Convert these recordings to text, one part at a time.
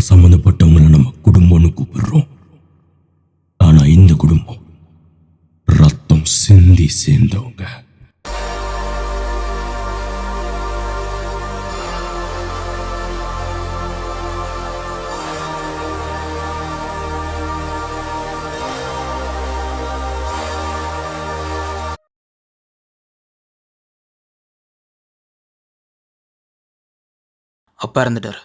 சம்மந்தப்பட்டவங்களை நம்ம குடும்பம்னு கூப்பிடுறோம். ஆனா இந்த குடும்பம் ரத்தம் சிந்தி சேர்ந்தவங்க. அப்பா இறந்துட்டார்.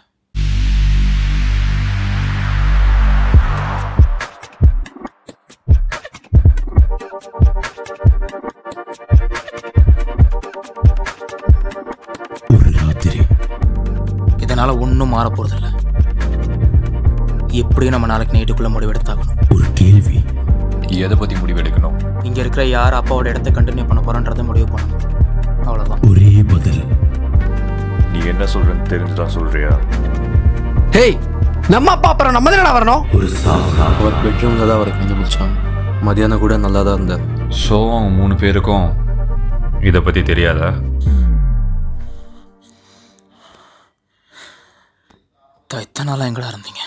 ஒரு ராத்திரி. இதனால ஒன்றும் மாற போறதில்ல. எப்படியும் நம்ம நாளைக்கு நைட்டுக்குள்ள முடிவெடுத்தாகணும். ஒரு கேள்வி, எதை பத்தி முடிவெடுக்கணும்? இங்க இருக்கிற யார் அப்பாவோட இடத்த கண்டினியூ பண்ண போறன்றதை முடிவு பண்ணணும். அவ்வளவுதான். ஒரே பதில். நீ என்ன சொல்றன்னு தெரிஞ்சுதான் சொல்றியா? ஹேய், நம்ம அப்பா அப்புறம் நம்ம தானடா வரணும். ஒரு சாவா. அவர் பெட்ரூம்ல தான் அவரை கண்டுபிடிச்சாங்க. மதியானம் கூட நல்லா தான் இருந்தார். ஸோ அவங்க 3 பேருக்கும் இதை பத்தி தெரியாதா? இத்தனை நாளா எங்கடா இருந்தீங்க?